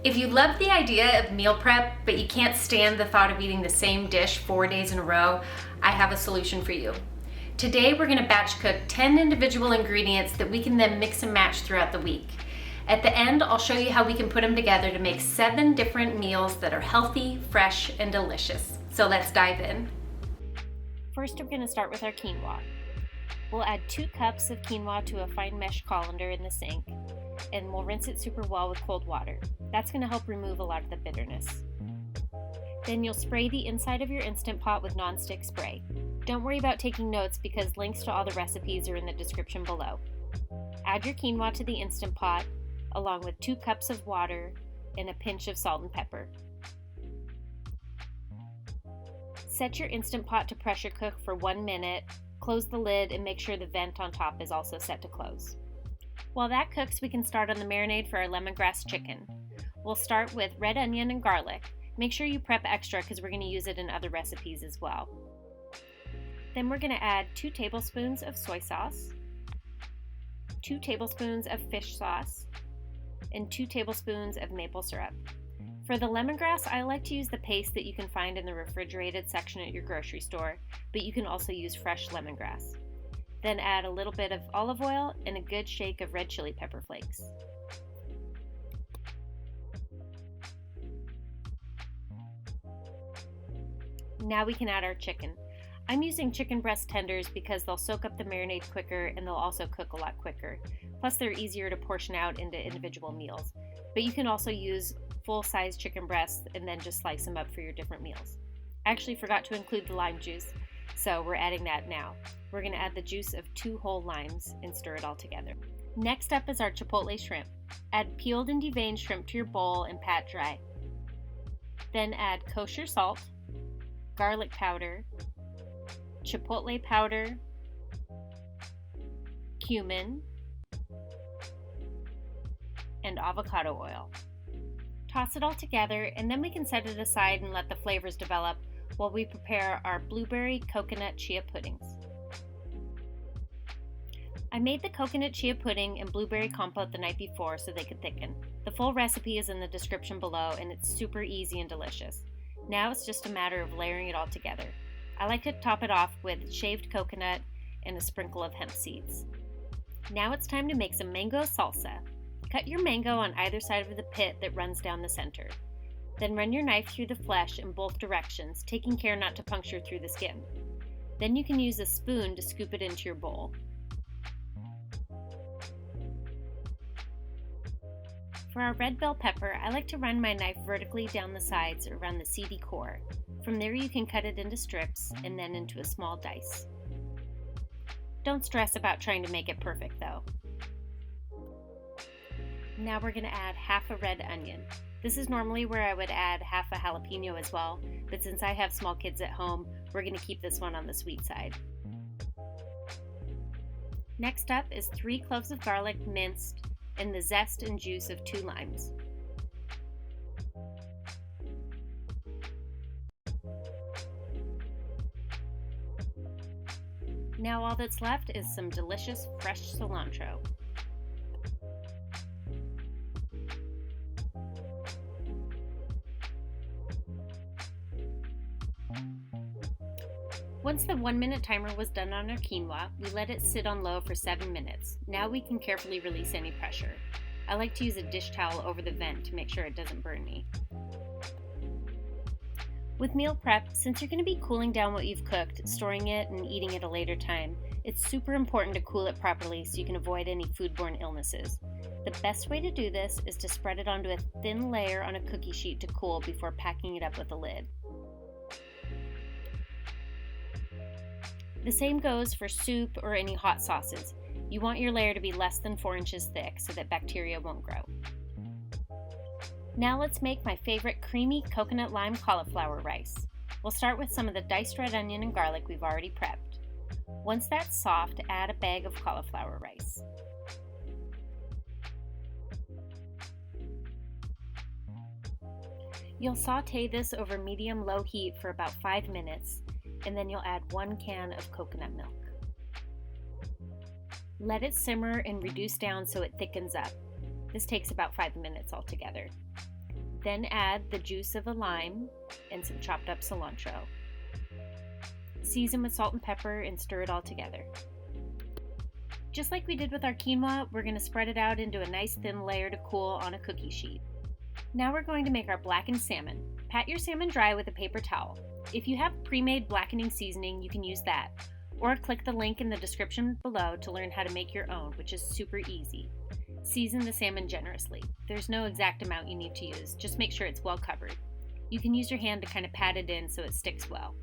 If you love the idea of meal prep, but you can't stand the thought of eating the same dish 4 days in a row, I have a solution for you. Today we're going to batch cook 10 individual ingredients that we can then mix and match throughout the week. At the end, I'll show you how we can put them together to make 7 different meals that are healthy, fresh, and delicious. So let's dive in. First, we're going to start with our quinoa. We'll add 2 cups of quinoa to a fine mesh colander in the sink, and we'll rinse it super well with cold water. That's going to help remove a lot of the bitterness. Then you'll spray the inside of your Instant Pot with nonstick spray. Don't worry about taking notes because links to all the recipes are in the description below. Add your quinoa to the Instant Pot along with 2 cups of water and a pinch of salt and pepper. Set your Instant Pot to pressure cook for 1 minute, close the lid, and make sure the vent on top is also set to close. While that cooks, we can start on the marinade for our lemongrass chicken. We'll start with red onion and garlic. Make sure you prep extra because we're going to use it in other recipes as well. Then we're going to add 2 tablespoons of soy sauce, 2 tablespoons of fish sauce, and 2 tablespoons of maple syrup. For the lemongrass, I like to use the paste that you can find in the refrigerated section at your grocery store, but you can also use fresh lemongrass. Then add a little bit of olive oil and a good shake of red chili pepper flakes. Now we can add our chicken. I'm using chicken breast tenders because they'll soak up the marinade quicker and they'll also cook a lot quicker. Plus they're easier to portion out into individual meals. But you can also use full-size chicken breasts and then just slice them up for your different meals. I actually forgot to include the lime juice, so we're adding that now. We're going to add the juice of 2 whole limes and stir it all together. Next up is our Chipotle Shrimp. Add peeled and deveined shrimp to your bowl and pat dry. Then add kosher salt, garlic powder, chipotle powder, cumin, and avocado oil. Toss it all together and then we can set it aside and let the flavors develop while we prepare our blueberry coconut chia puddings. I made the coconut chia pudding and blueberry compote the night before so they could thicken. The full recipe is in the description below and it's super easy and delicious. Now it's just a matter of layering it all together. I like to top it off with shaved coconut and a sprinkle of hemp seeds. Now it's time to make some mango salsa. Cut your mango on either side of the pit that runs down the center. Then run your knife through the flesh in both directions, taking care not to puncture through the skin. Then you can use a spoon to scoop it into your bowl. For our red bell pepper, I like to run my knife vertically down the sides around the seedy core. From there you can cut it into strips and then into a small dice. Don't stress about trying to make it perfect though. Now we're going to add half a red onion. This is normally where I would add half a jalapeno as well, but since I have small kids at home, we're going to keep this one on the sweet side. Next up is 3 cloves of garlic minced and the zest and juice of 2 limes. Now all that's left is some delicious fresh cilantro. Once the 1-minute timer was done on our quinoa, we let it sit on low for 7 minutes. Now we can carefully release any pressure. I like to use a dish towel over the vent to make sure it doesn't burn me. With meal prep, since you're going to be cooling down what you've cooked, storing it and eating it a later time, it's super important to cool it properly so you can avoid any foodborne illnesses. The best way to do this is to spread it onto a thin layer on a cookie sheet to cool before packing it up with a lid. The same goes for soup or any hot sauces. You want your layer to be less than 4 inches thick so that bacteria won't grow. Now let's make my favorite creamy coconut lime cauliflower rice. We'll start with some of the diced red onion and garlic we've already prepped. Once that's soft, add a bag of cauliflower rice. You'll saute this over medium-low heat for about 5 minutes, and then you'll add 1 can of coconut milk. Let it simmer and reduce down so it thickens up. This takes about 5 minutes altogether. Then add the juice of a lime and some chopped up cilantro. Season with salt and pepper and stir it all together. Just like we did with our quinoa, we're going to spread it out into a nice thin layer to cool on a cookie sheet. Now we're going to make our blackened salmon. Pat your salmon dry with a paper towel. If you have pre-made blackening seasoning, you can use that. Or click the link in the description below to learn how to make your own, which is super easy. Season the salmon generously. There's no exact amount you need to use, just make sure it's well covered. You can use your hand to kind of pat it in so it sticks well.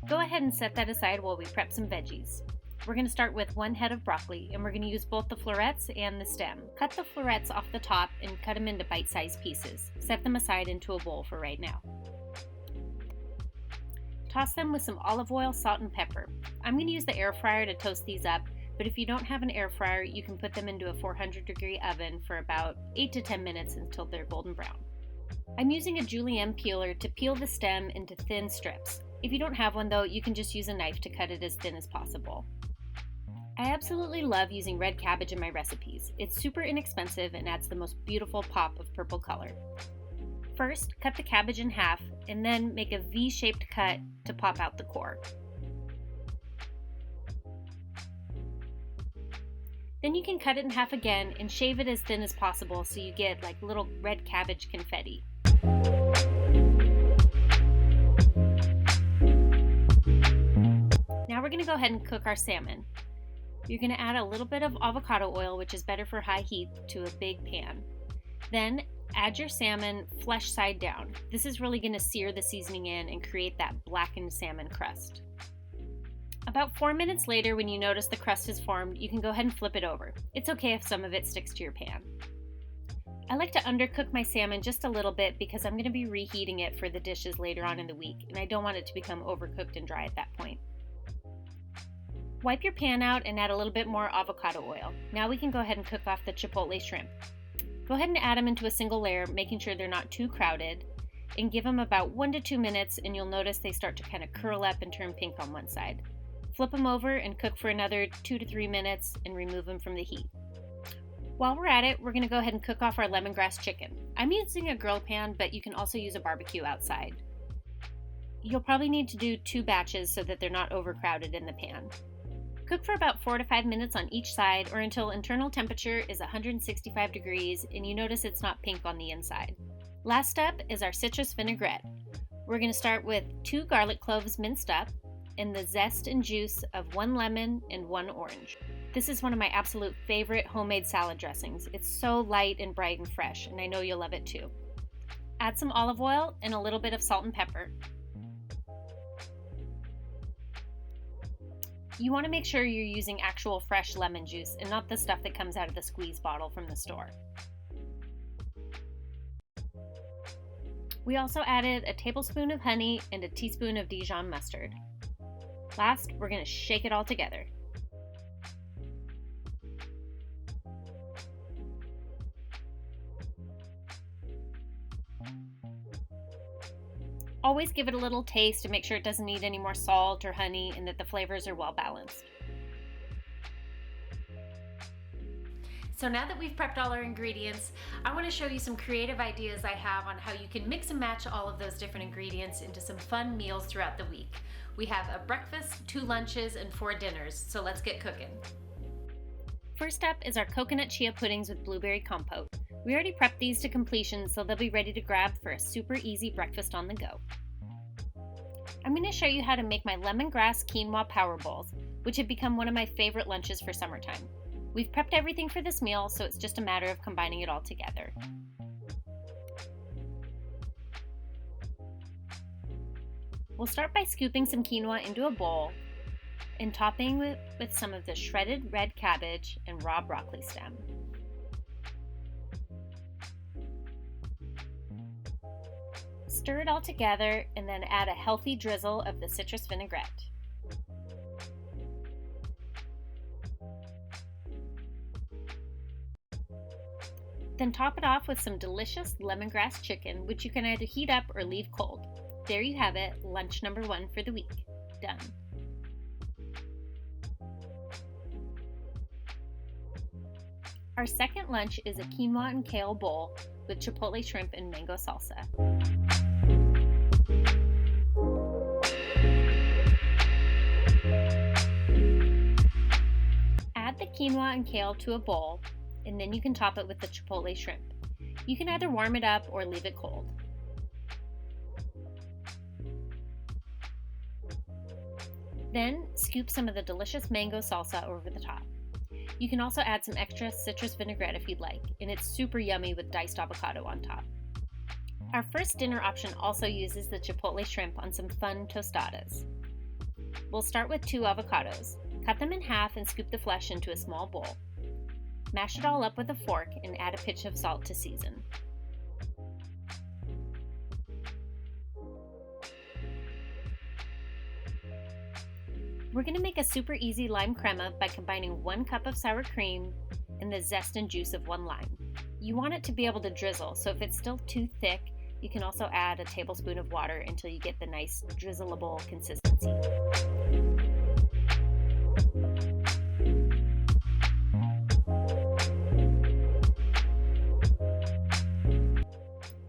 Go ahead and set that aside while we prep some veggies. We're going to start with 1 head of broccoli, and we're going to use both the florets and the stem. Cut the florets off the top and cut them into bite-sized pieces. Set them aside into a bowl for right now. Toss them with some olive oil, salt, and pepper. I'm going to use the air fryer to toast these up, but if you don't have an air fryer, you can put them into a 400-degree oven for about 8 to 10 minutes until they're golden brown. I'm using a julienne peeler to peel the stem into thin strips. If you don't have one though, you can just use a knife to cut it as thin as possible. I absolutely love using red cabbage in my recipes. It's super inexpensive and adds the most beautiful pop of purple color. First, cut the cabbage in half and then make a V-shaped cut to pop out the core. Then you can cut it in half again and shave it as thin as possible so you get like little red cabbage confetti. Now we're going to go ahead and cook our salmon. You're going to add a little bit of avocado oil, which is better for high heat, to a big pan. Then add your salmon flesh side down. This is really going to sear the seasoning in and create that blackened salmon crust. About 4 minutes later, when you notice the crust has formed, you can go ahead and flip it over. It's okay if some of it sticks to your pan. I like to undercook my salmon just a little bit because I'm going to be reheating it for the dishes later on in the week, and I don't want it to become overcooked and dry at that point. Wipe your pan out and add a little bit more avocado oil. Now we can go ahead and cook off the chipotle shrimp. Go ahead and add them into a single layer, making sure they're not too crowded, and give them about 1 to 2 minutes and you'll notice they start to kind of curl up and turn pink on one side. Flip them over and cook for another 2 to 3 minutes and remove them from the heat. While we're at it, we're going to go ahead and cook off our lemongrass chicken. I'm using a grill pan, but you can also use a barbecue outside. You'll probably need to do 2 batches so that they're not overcrowded in the pan. Cook for about 4 to 5 minutes on each side or until internal temperature is 165 degrees and you notice it's not pink on the inside. Last step is our citrus vinaigrette. We're going to start with 2 garlic cloves minced up and the zest and juice of 1 lemon and 1 orange. This is one of my absolute favorite homemade salad dressings. It's so light and bright and fresh, and I know you'll love it too. Add some olive oil and a little bit of salt and pepper. You want to make sure you're using actual fresh lemon juice and not the stuff that comes out of the squeeze bottle from the store. We also added a tablespoon of honey and a teaspoon of Dijon mustard. Last, we're going to shake it all together. Always give it a little taste to make sure it doesn't need any more salt or honey and that the flavors are well balanced. So now that we've prepped all our ingredients, I want to show you some creative ideas I have on how you can mix and match all of those different ingredients into some fun meals throughout the week. We have a breakfast, 2 lunches, and 4 dinners, so let's get cooking. First up is our coconut chia puddings with blueberry compote. We already prepped these to completion, so they'll be ready to grab for a super easy breakfast on the go. I'm going to show you how to make my lemongrass quinoa power bowls, which have become one of my favorite lunches for summertime. We've prepped everything for this meal, so it's just a matter of combining it all together. We'll start by scooping some quinoa into a bowl and topping with some of the shredded red cabbage and raw broccoli stem. Stir it all together and then add a healthy drizzle of the citrus vinaigrette. Then top it off with some delicious lemongrass chicken, which you can either heat up or leave cold. There you have it, lunch number 1 for the week. Done. Our second lunch is a quinoa and kale bowl with chipotle shrimp and mango salsa. Add the quinoa and kale to a bowl, and then you can top it with the chipotle shrimp. You can either warm it up or leave it cold. Then scoop some of the delicious mango salsa over the top. You can also add some extra citrus vinaigrette if you'd like, and it's super yummy with diced avocado on top. Our first dinner option also uses the chipotle shrimp on some fun tostadas. We'll start with 2 avocados. Cut them in half and scoop the flesh into a small bowl. Mash it all up with a fork and add a pinch of salt to season. We're going to make a super easy lime crema by combining 1 cup of sour cream and the zest and juice of 1 lime. You want it to be able to drizzle, so if it's still too thick, you can also add a tablespoon of water until you get the nice drizzleable consistency.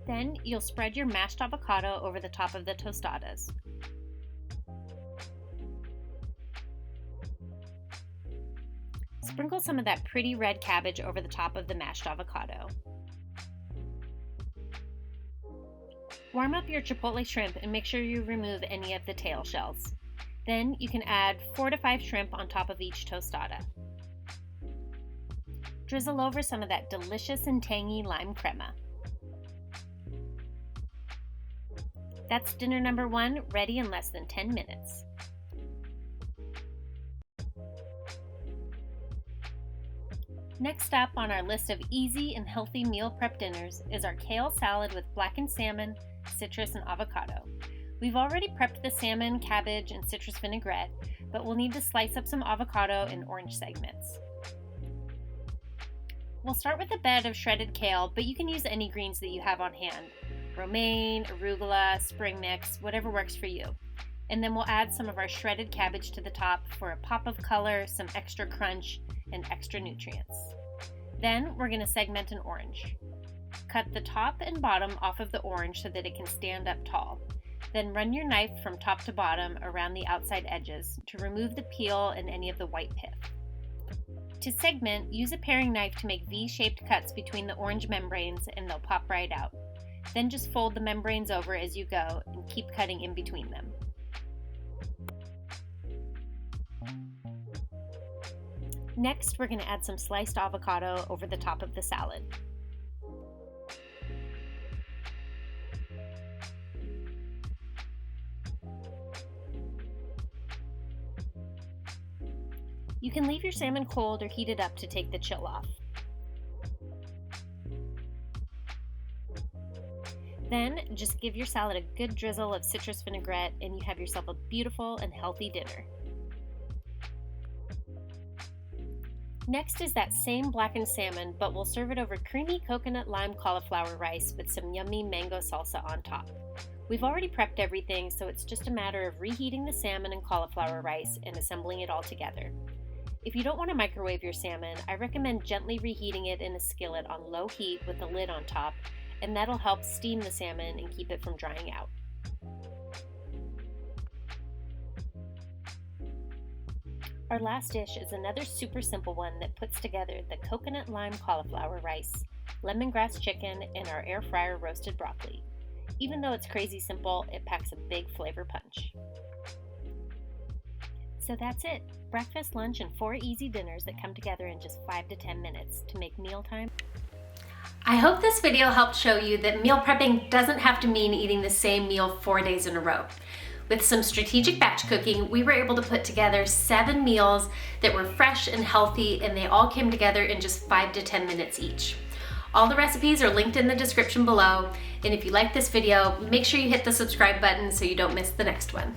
Then you'll spread your mashed avocado over the top of the tostadas. Sprinkle some of that pretty red cabbage over the top of the mashed avocado. Warm up your chipotle shrimp and make sure you remove any of the tail shells. Then you can add 4 to 5 shrimp on top of each tostada. Drizzle over some of that delicious and tangy lime crema. That's dinner number 1, ready in less than 10 minutes. Next up on our list of easy and healthy meal prep dinners is our kale salad with blackened salmon, citrus, and avocado. We've already prepped the salmon, cabbage, and citrus vinaigrette, but we'll need to slice up some avocado in orange segments. We'll start with a bed of shredded kale, but you can use any greens that you have on hand. Romaine, arugula, spring mix, whatever works for you. And then we'll add some of our shredded cabbage to the top for a pop of color, some extra crunch, and extra nutrients. Then we're going to segment an orange. Cut the top and bottom off of the orange so that it can stand up tall. Then run your knife from top to bottom around the outside edges to remove the peel and any of the white pith. To segment, use a paring knife to make V-shaped cuts between the orange membranes and they'll pop right out. Then just fold the membranes over as you go and keep cutting in between them. Next, we're going to add some sliced avocado over the top of the salad. You can leave your salmon cold or heat it up to take the chill off. Then, just give your salad a good drizzle of citrus vinaigrette and you have yourself a beautiful and healthy dinner. Next is that same blackened salmon, but we'll serve it over creamy coconut lime cauliflower rice with some yummy mango salsa on top. We've already prepped everything, so it's just a matter of reheating the salmon and cauliflower rice and assembling it all together. If you don't want to microwave your salmon, I recommend gently reheating it in a skillet on low heat with a lid on top, and that'll help steam the salmon and keep it from drying out. Our last dish is another super simple one that puts together the coconut lime cauliflower rice, lemongrass chicken, and our air fryer roasted broccoli. Even though it's crazy simple, it packs a big flavor punch. So that's it. Breakfast, lunch, and 4 easy dinners that come together in just 5 to 10 minutes to make mealtime. I hope this video helped show you that meal prepping doesn't have to mean eating the same meal 4 days in a row. With some strategic batch cooking, we were able to put together 7 meals that were fresh and healthy, and they all came together in just 5 to 10 minutes each. All the recipes are linked in the description below, and if you like this video, make sure you hit the subscribe button so you don't miss the next one.